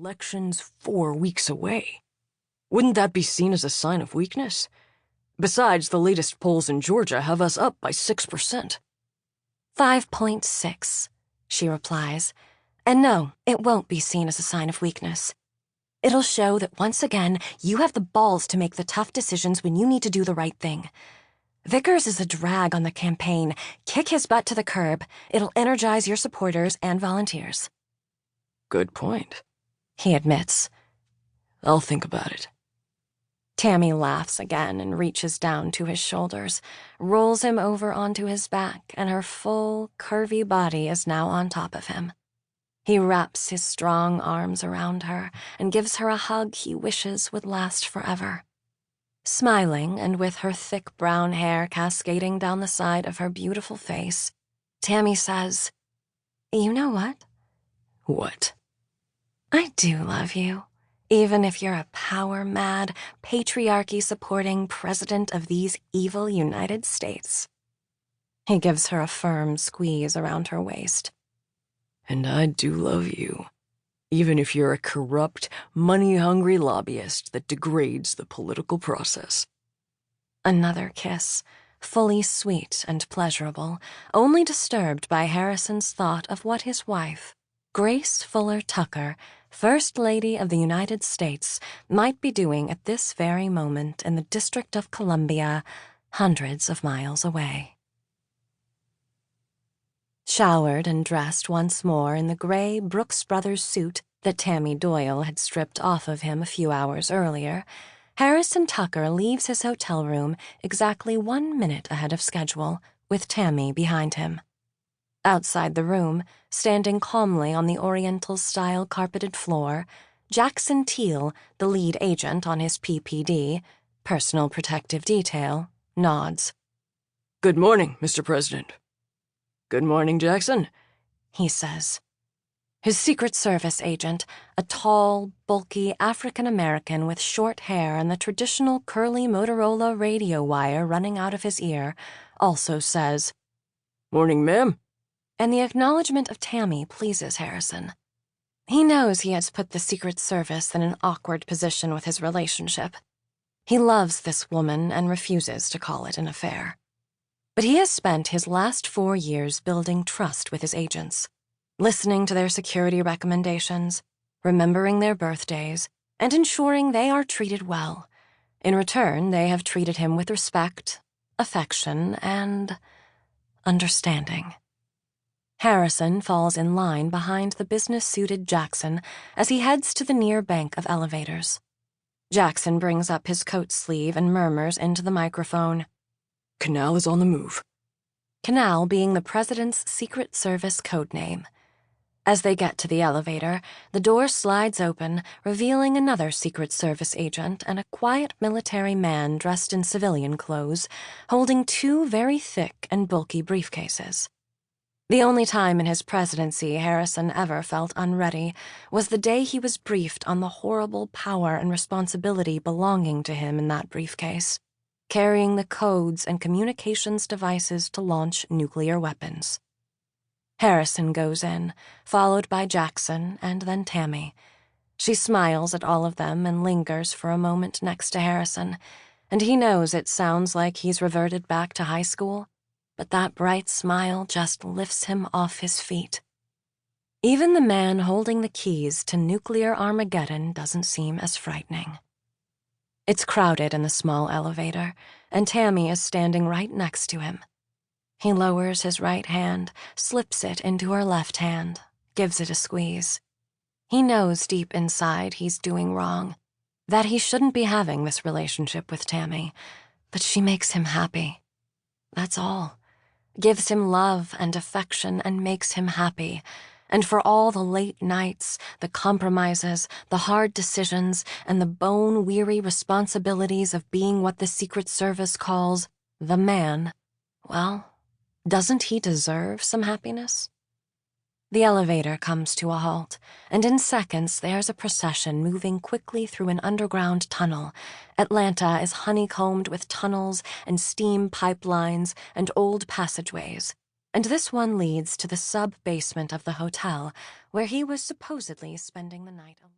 election's 4 weeks away. Wouldn't that be seen as a sign of weakness? Besides, the latest polls in Georgia have us up by 6%. 5.6, she replies. And no, it won't be seen as a sign of weakness. It'll show that once again, you have the balls to make the tough decisions when you need to do the right thing. Vickers is a drag on the campaign. Kick his butt to the curb. It'll energize your supporters and volunteers. Good point, he admits. I'll think about it. Tammy laughs again and reaches down to his shoulders, rolls him over onto his back, and her full, curvy body is now on top of him. He wraps his strong arms around her and gives her a hug he wishes would last forever. Smiling and with her thick brown hair cascading down the side of her beautiful face, Tammy says, "You know what?" What? "I do love you, even if you're a power-mad, patriarchy-supporting president of these evil United States." He gives her a firm squeeze around her waist. "And I do love you, even if you're a corrupt, money-hungry lobbyist that degrades the political process." Another kiss, fully sweet and pleasurable, only disturbed by Harrison's thought of what his wife, Grace Fuller Tucker, First Lady of the United States, might be doing at this very moment in the District of Columbia, hundreds of miles away. Showered and dressed once more in the gray Brooks Brothers suit that Tammy Doyle had stripped off of him a few hours earlier, Harrison Tucker leaves his hotel room exactly 1 minute ahead of schedule, with Tammy behind him. Outside the room, standing calmly on the Oriental-style carpeted floor, Jackson Teal, the lead agent on his PPD, Personal Protective Detail, nods. "Good morning, Mr. President." "Good morning, Jackson," he says. His Secret Service agent, a tall, bulky African-American with short hair and the traditional curly Motorola radio wire running out of his ear, also says, "Morning, ma'am." And the acknowledgement of Tammy pleases Harrison. He knows he has put the Secret Service in an awkward position with his relationship. He loves this woman and refuses to call it an affair. But he has spent his last 4 years building trust with his agents, listening to their security recommendations, remembering their birthdays, and ensuring they are treated well. In return, they have treated him with respect, affection, and understanding. Harrison falls in line behind the business-suited Jackson as he heads to the near bank of elevators. Jackson brings up his coat sleeve and murmurs into the microphone, "Canal is on the move." Canal being the president's Secret Service code name. As they get to the elevator, the door slides open, revealing another Secret Service agent and a quiet military man dressed in civilian clothes, holding 2 very thick and bulky briefcases. The only time in his presidency Harrison ever felt unready was the day he was briefed on the horrible power and responsibility belonging to him in that briefcase, carrying the codes and communications devices to launch nuclear weapons. Harrison goes in, followed by Jackson and then Tammy. She smiles at all of them and lingers for a moment next to Harrison, and he knows it sounds like he's reverted back to high school, but that bright smile just lifts him off his feet. Even the man holding the keys to nuclear Armageddon doesn't seem as frightening. It's crowded in the small elevator, and Tammy is standing right next to him. He lowers his right hand, slips it into her left hand, gives it a squeeze. He knows deep inside he's doing wrong, that he shouldn't be having this relationship with Tammy, but she makes him happy. That's all. Gives him love and affection and makes him happy. And for all the late nights, the compromises, the hard decisions, and the bone-weary responsibilities of being what the Secret Service calls the man, well, doesn't he deserve some happiness? The elevator comes to a halt, and in seconds there's a procession moving quickly through an underground tunnel. Atlanta is honeycombed with tunnels and steam pipelines and old passageways, and this one leads to the sub-basement of the hotel, where he was supposedly spending the night alone.